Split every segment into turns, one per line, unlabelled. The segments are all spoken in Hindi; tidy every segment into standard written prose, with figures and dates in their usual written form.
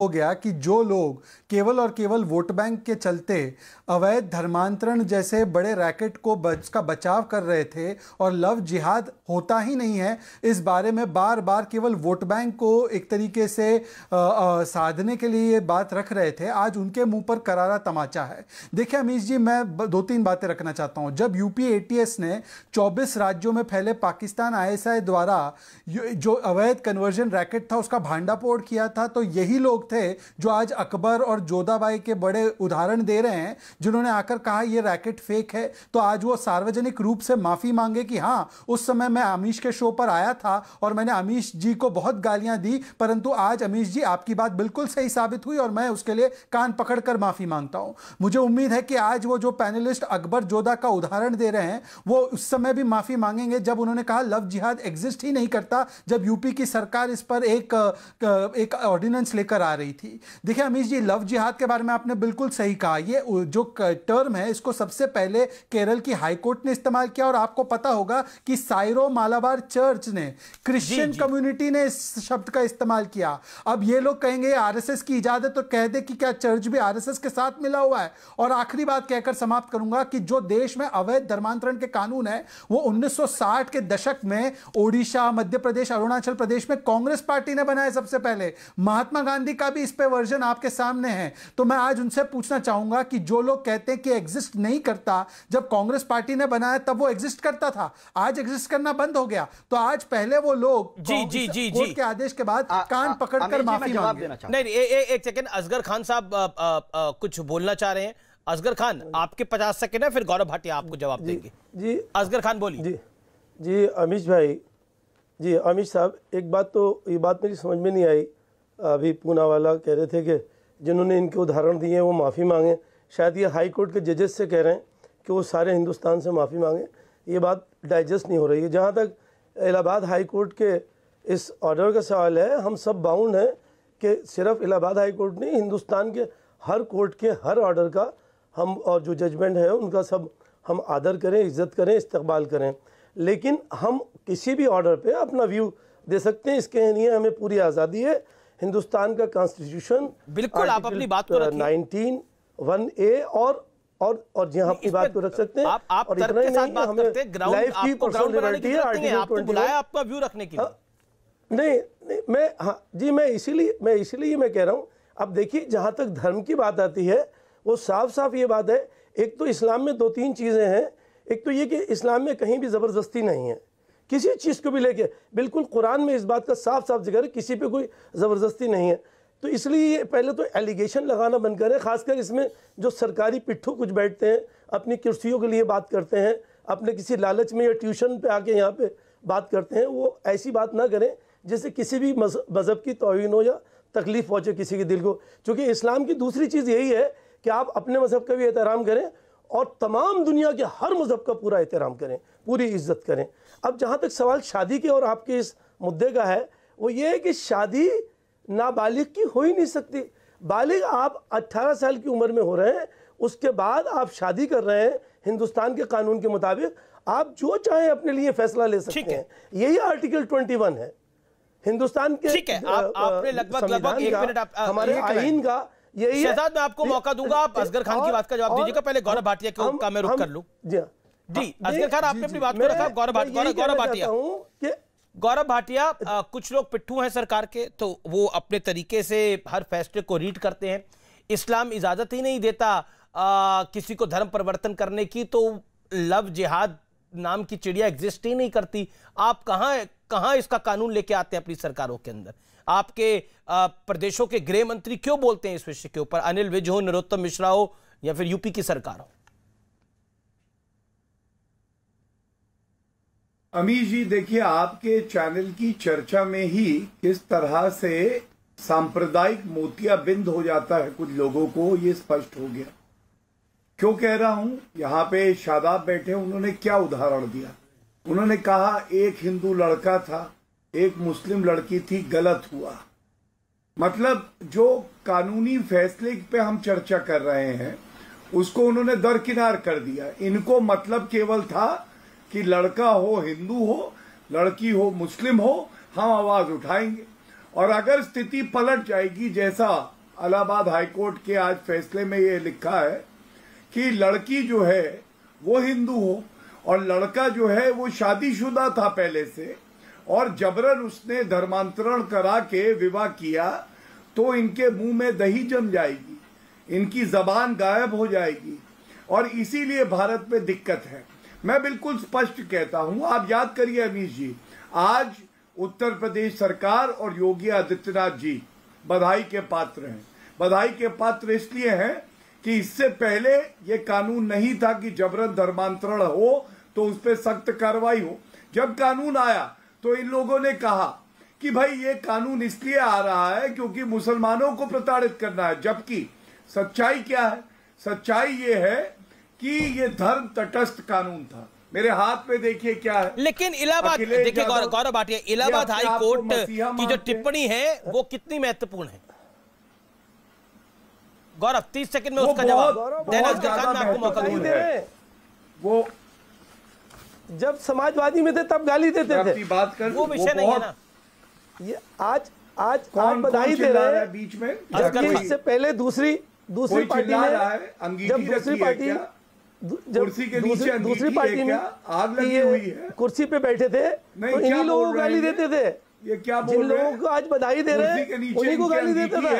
हो गया कि जो लोग केवल और केवल वोट बैंक के चलते अवैध धर्मांतरण जैसे बड़े रैकेट को का बचाव कर रहे थे और लव जिहाद होता ही नहीं है इस बारे में बार बार केवल वोट बैंक को एक तरीके से साधने के लिए ये बात रख रहे थे, आज उनके मुंह पर करारा तमाचा है। देखिए अमीश जी, मैं दो तीन बातें रखना चाहता हूं। जब यूपी एटीएस ने 24 राज्यों में फैले पाकिस्तान आईएसआई द्वारा जो अवैध कन्वर्जन रैकेट था उसका भांडाफोड़ किया था, तो यही लोग थे जो आज अकबर और जोधाबाई के बड़े उदाहरण दे रहे हैं, जिन्होंने आकर कहा यह रैकेट फेक है। तो आज वो सार्वजनिक रूप से माफी मांगे कि हां, उस समय मैं अमीश के शो पर आया था और मैंने अमीश जी को बहुत गालियां दी, परंतु आज अमीश जी आपकी बात बिल्कुल सही साबित हुई और मैं उसके लिए कान पकड़कर माफी मांगता हूं। मुझे उम्मीद है कि आज वो जो पैनलिस्ट अकबर जोधा का उदाहरण दे रहे हैं वो उस समय भी माफी मांगेंगे जब उन्होंने कहा लव जिहाद एग्जिस्ट ही नहीं करता, जब यूपी की सरकार इस पर एक ऑर्डिनेंस लेकर आ रही थी। देखिए अमीश जी, लव जिहाद के बारे में आपने बिल्कुल सही कहा। ये जो टर्म है इसको सबसे पहले केरल की हाईकोर्ट ने इस्तेमाल किया और आपको पता होगा कि साइरो मालाबार चर्च ने, क्रिश्चियन कम्युनिटी ने इस शब्द का इस्तेमाल किया। अब ये लोग कहेंगे आरएसएस की इजाजत, तो कह दे कि क्या चर्च भी आरएसएस के साथ मिला हुआ है। और आखिरी बात कहकर समाप्त करूंगा कि जो देश में अवैध धर्मांतरण के कानून है वो 1960 के दशक में ओडिशा, मध्य प्रदेश, अरुणाचल प्रदेश में कांग्रेस पार्टी ने बनाए सबसे पहले। महात्मा गांधी का भी इस पे वर्जन आपके सामने है। तो मैं आज उनसे पूछना चाहूंगा कि जो लोग कहते हैं कि एग्जिस्ट नहीं करता, जब कांग्रेस पार्टी ने बनाया तब वो एग्जिस्ट करता था, आज एग्जिस्ट करना बंद हो गया। तो आज पहले वो लोग कोर्ट के आदेश के बाद कान पकड़कर माफी मांगे।
नहीं, एक सेकंड, असगर खान साहब कुछ बोलना चाह रहे हैं। असगर खान, आपके 50 सेकंड है, फिर गौरव भाटिया आपको जवाब देंगे।
जी
असगर खान बोलिए।
जी अमीश भाई, जी अमीश साहब, एक बात तो ये बात मेरी समझ में नहीं आई। अभी पूना वाला कह रहे थे कि जिन्होंने इनके उदाहरण दिए हैं वो माफ़ी मांगें। शायद ये हाई कोर्ट के जजेस से कह रहे हैं कि वो सारे हिंदुस्तान से माफ़ी मांगें। ये बात डाइजेस्ट नहीं हो रही है। जहाँ तक इलाहाबाद हाई कोर्ट के इस ऑर्डर का सवाल है, हम सब बाउंड हैं कि सिर्फ इलाहाबाद हाई कोर्ट नहीं, हिंदुस्तान के हर कोर्ट के हर ऑर्डर का हम और जो जजमेंट है उनका सब हम आदर करें, इज्जत करें, इस्तकबाल करें। लेकिन हम किसी भी ऑर्डर पे अपना व्यू दे सकते हैं, इसके लिए हमें पूरी आज़ादी है। हिंदुस्तान का कॉन्स्टिट्यूशन
बिल्कुल, आप अपनी बात को रखिए।
19(1)(a) और जहाँ अपनी बात को रख सकते हैं।
आप
और
तर्क के साथ बात करते हैं, ग्राउंड आपको ग्राउंड बनाने की जरूरत नहीं है, आपको बुलाया आपका व्यू रखने के लिए।
नहीं, मैं, हाँ जी, मैं इसीलिए मैं कह रहा हूँ। अब देखिए, जहाँ तक धर्म की बात आती है वो साफ साफ ये बात है, एक तो इस्लाम में 2-3 चीज़ें हैं। एक तो ये कि इस्लाम में कहीं भी ज़बरदस्ती नहीं है किसी चीज़ को भी लेके, बिल्कुल कुरान में इस बात का साफ साफ जिक्र है, किसी पे कोई ज़बरदस्ती नहीं है। तो इसलिए पहले तो एलिगेशन लगाना बंद करें, खासकर इसमें जो सरकारी पिट्ठू कुछ बैठते हैं, अपनी कुर्सियों के लिए बात करते हैं, अपने किसी लालच में या ट्यूशन पे आके यहाँ पे बात करते हैं। वो ऐसी बात ना करें जिससे किसी भी मज़हब की तौहीन हो या तकलीफ़ पहुँचे किसी के दिल को। क्योंकि इस्लाम की दूसरी चीज़ यही है कि आप अपने मज़हब का भी एहतराम करें और तमाम दुनिया के हर मज़हब का पूरा एहतराम करें, पूरी इज्जत करें। अब जहाँ तक सवाल शादी के और आपके इस मुद्दे का है, वो ये है कि शादी नाबालिग की हो ही नहीं सकती। बालिग आप 18 साल की उम्र में हो रहे हैं, उसके बाद आप शादी कर रहे हैं। हिंदुस्तान के कानून के मुताबिक आप जो चाहें अपने लिए फैसला ले सकते हैं। यही आर्टिकल 21 है हिंदुस्तान के।
ठीक है, आपने लगभग 1 मिनट
हमारे आईन का यही।
शहजाद, मैं आपको मौका दूंगा, आप असगर खान की बात का जवाब दीजिएगा। पहले गौरव भाटिया का मैं रुक कर लूं। जी असगर खान, आपने अपनी बात को रखा। गौरव भाटिया, कुछ लोग पिट्ठू हैं सरकार के, तो वो अपने तरीके से हर फैसले को रीड करते हैं। इस्लाम इजाजत ही नहीं देता किसी को धर्म परिवर्तन करने की, तो लव जिहाद नाम की चिड़िया एग्जिस्ट ही नहीं करती। आप कहां इसका कानून लेके आते हैं अपनी सरकारों के अंदर? आपके प्रदेशों के गृह मंत्री क्यों बोलते हैं इस विषय के ऊपर? अनिल विज हो, नरोत्तम मिश्रा हो या फिर यूपी की सरकार हो?
अमीश जी, देखिए, आपके चैनल की चर्चा में ही किस तरह से सांप्रदायिक मोतियाबिंद हो जाता है कुछ लोगों को, ये स्पष्ट हो गया। क्यों कह रहा हूं? यहाँ पे शादाब बैठे, उन्होंने क्या उदाहरण दिया? उन्होंने कहा एक हिंदू लड़का था, एक मुस्लिम लड़की थी, गलत हुआ। मतलब जो कानूनी फैसले पे हम चर्चा कर रहे हैं उसको उन्होंने दरकिनार कर दिया। इनको मतलब केवल था कि लड़का हो हिंदू हो, लड़की हो मुस्लिम हो, हम आवाज उठाएंगे। और अगर स्थिति पलट जाएगी, जैसा इलाहाबाद हाईकोर्ट के आज फैसले में ये लिखा है कि लड़की जो है वो हिंदू हो और लड़का जो है वो शादीशुदा था पहले से और जबरन उसने धर्मांतरण करा के विवाह किया, तो इनके मुंह में दही जम जाएगी, इनकी जबान गायब हो जाएगी और इसीलिए भारत में दिक्कत है। मैं बिल्कुल स्पष्ट कहता हूं, आप याद करिए अमीश जी, आज उत्तर प्रदेश सरकार और योगी आदित्यनाथ जी बधाई के पात्र हैं। बधाई के पात्र इसलिए हैं कि इससे पहले ये कानून नहीं था कि जबरन धर्मांतरण हो तो उस पर सख्त कार्रवाई हो। जब कानून आया तो इन लोगों ने कहा कि भाई ये कानून इसलिए आ रहा है क्योंकि मुसलमानों को प्रताड़ित करना है, जबकि सच्चाई क्या है? सच्चाई ये है कि ये धर्म तटस्थ कानून था। मेरे हाथ में देखिए क्या है।
लेकिन इलाहाबाद, देखिए गौरव भाटिया, इलाहाबाद हाई कोर्ट की जो टिप्पणी है वो कितनी महत्वपूर्ण है? गौरव 30 सेकंड में उसका जवाब देना, मैं आपको मौका दूंगा।
वो जब समाजवादी में थे तब गाली देते थे,
बात कर,
वो विषय नहीं है ना।
ये आज बधाई दे रहे हैं
बीच में,
इससे पहले दूसरी पार्टी में, जब दूसरी पार्टी दूसरी पार्टी में
आग लगी हुई है,
कुर्सी पे बैठे थे तो इन्हीं लोगों को गाली देते थे।
ये क्या बोल
जिन लोगों को आज बधाई दे रहे हैं उन्हीं को गाली देते थे।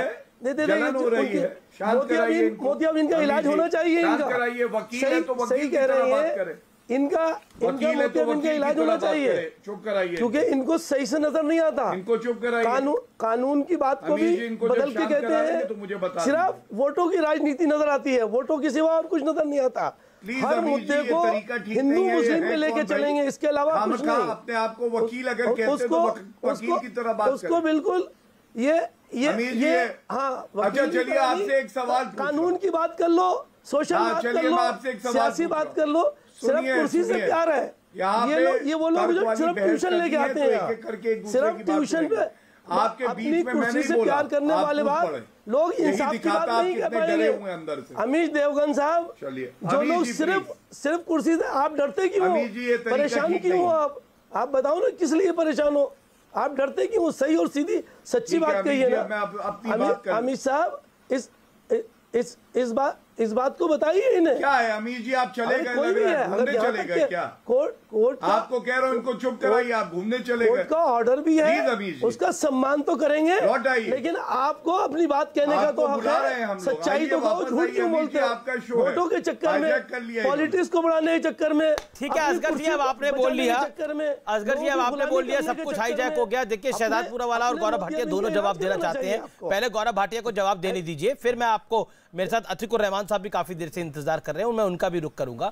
मोतियाबिंद का इलाज होना चाहिए, इनका सही कह रहे हैं, इनका मोतियाबिंद का इलाज होना चाहिए।
चुप कराइए,
क्योंकि इनको सही से नजर नहीं आता।
इनको चुप कराइए।
कानून की बात को भी बदल के कहते हैं,
तो मुझे बता,
सिर्फ वोटों की राजनीति नजर आती है, वोटों के सिवा और कुछ नजर नहीं आता। हर मुद्दे को हिंदू मुस्लिम पे लेके चलेंगे, इसके अलावा कुछ नहीं।
अपने आप को वकील अगर कहते हैं तो वकील की तरह बात
उसको बिल्कुल ये
हाँ। अच्छा चलिए, आपसे एक सवाल,
कानून की बात कर लो, सोशल बात कर लो, सियासी बात कर लो, सिर्फ कुर्सी से प्यार है। ये वो लोग जो सिर्फ ट्यूशन लेके आते हैं, सिर्फ ट्यूशन पे
आपके
अपनी कुर्सी से प्यार करने वाले बात लोग इंसाफ की बात नहीं कर पाएंगे। अमीश देवगन साहब, जो लोग सिर्फ कुर्सी से, आप डरते क्यों हो? परेशान क्यों हो आप बताओ ना, किस लिए परेशान हो? आप डरते क्यों? सही और सीधी सच्ची बात कहिए ना अमित साहब। इस बात को बताइए इन्हें।
क्या है अमीर जी, आप चले गए,
कोई भी है,
घूमने चले गए क्या?
कोर्ट
आपको कह रहा हूँ इनको चुप कराइए, आप घूमने चले गए।
कोर्ट का ऑर्डर भी है, उसका सम्मान तो करेंगे, लेकिन आपको अपनी बात कहने का तो हक है। सच्चाई तो कहो, झूठ क्यों बोलते हैं? वोटों के चक्कर में, पॉलिटिक्स को बढ़ाने के चक्कर में।
ठीक है असगर जी, अब आपने बोल लिया, असगर जी अब आपने बोल लिया, सब कुछ हाईजैक हो गया। देखिए शहजादपुरा वाला और गौरव भाटिया दोनों जवाब देना चाहते हैं। पहले गौरव भाटिया को जवाब देने दीजिए, फिर मैं आपको, मेरे साथ अतिकुर रहमान साहब भी काफी देर से इंतजार कर रहे हैं, मैं उनका भी रुख करूंगा।